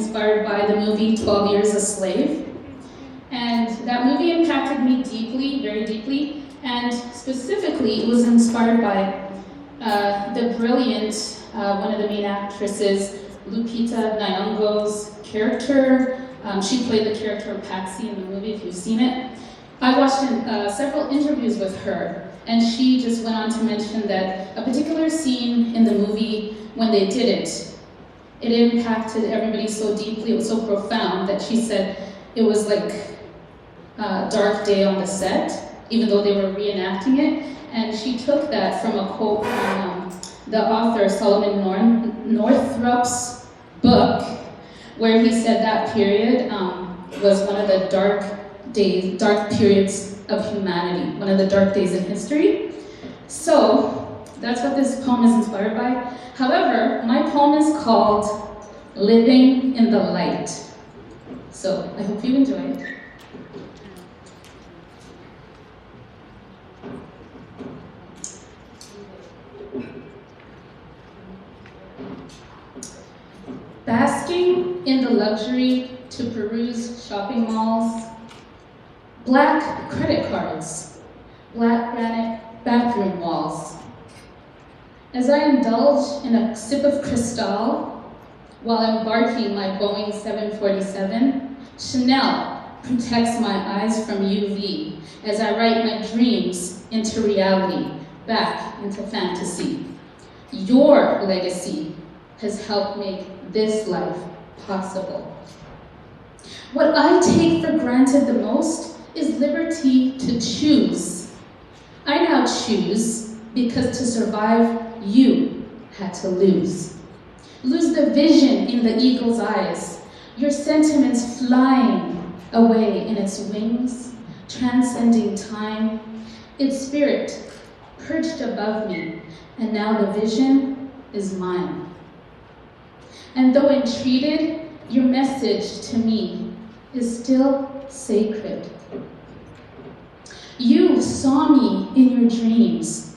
inspired by the movie 12 Years a Slave. And that movie impacted me deeply, very deeply, and specifically it was inspired by the brilliant, one of the main actresses, Lupita Nyong'o's character. She played the character of Patsy in the movie, if you've seen it. I watched several interviews with her, and she just went on to mention that a particular scene in the movie, when they did it impacted everybody so deeply, it was so profound that she said it was like a dark day on the set, even though they were reenacting it. And she took that from a quote from the author Solomon Northrop's book, where he said that period was one of the dark periods of humanity, one of the dark days in history. So that's what this poem is inspired by. However, my poem is called Living in the Light. So I hope you enjoy it. Basking in the luxury to peruse shopping malls, black credit cards, black granite bathroom walls. As I indulge in a sip of Cristal while embarking my Boeing 747, Chanel protects my eyes from UV as I write my dreams into reality, back into fantasy. Your legacy has helped make this life possible. What I take for granted the most is liberty to choose. I now choose because to survive, you had to lose. Lose the vision in the eagle's eyes, your sentiments flying away in its wings, transcending time, its spirit perched above me, and now the vision is mine. And though entreated, your message to me is still sacred. You saw me in your dreams,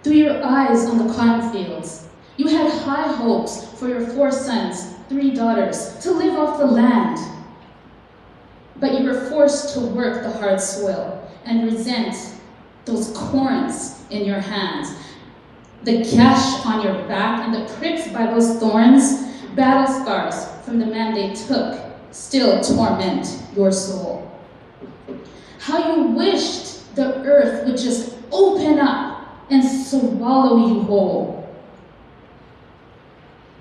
through your eyes on the cotton fields. You had high hopes for your 4 sons, 3 daughters, to live off the land. But you were forced to work the hard soil and resent those corns in your hands, the gash on your back and the pricks by those thorns, battle scars from the man they took, still torment your soul. How you wished the earth would just open up and swallow you whole.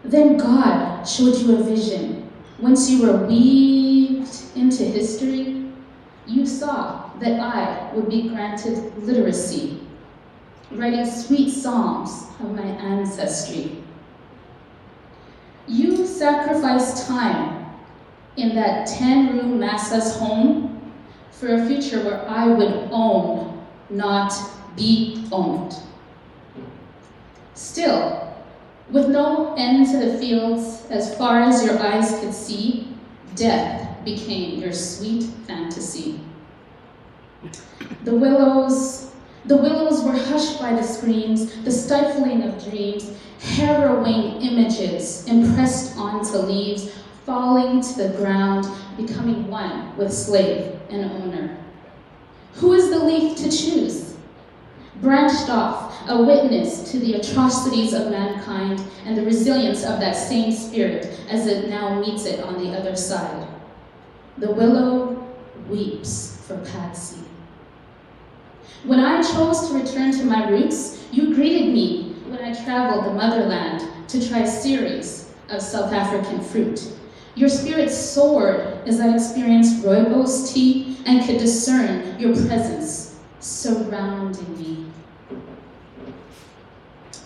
Then God showed you a vision. Once you were weaved into history, you saw that I would be granted literacy, writing sweet songs of my ancestry. You sacrificed time in that 10-room Massa's home for a future where I would own, not be owned. Still, with no end to the fields as far as your eyes could see, death became your sweet fantasy. The willows were hushed by the screams, the stifling of dreams, harrowing images impressed onto leaves, falling to the ground, becoming one with slave and owner. Who is the leaf to choose? Branched off, a witness to the atrocities of mankind and the resilience of that same spirit as it now meets it on the other side. The willow weeps for Patsy. When I chose to return to my roots, you greeted me when I traveled the motherland to try a series of South African fruit. Your spirit soared as I experienced rooibos tea and could discern your presence surrounding me.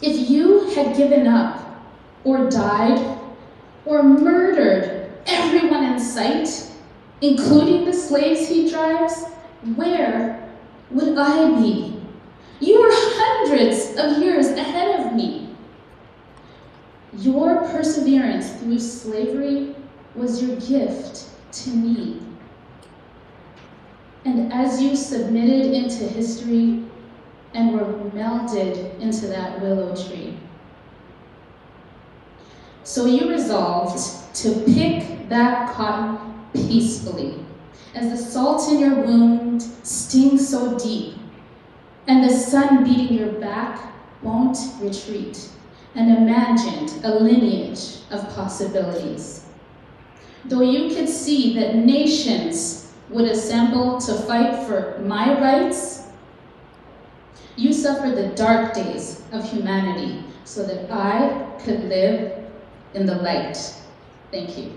If you had given up, or died, or murdered everyone in sight, including the slaves he drives, where would I be? You were hundreds of years ahead of me. Your perseverance through slavery was your gift to me. And as you submitted into history and were melded into that willow tree, So you resolved to pick that cotton peacefully, as the salt in your wound stings so deep, and the sun beating your back won't retreat, and imagined a lineage of possibilities. Though you could see that nations would assemble to fight for my rights, you suffered the dark days of humanity so that I could live in the light. Thank you.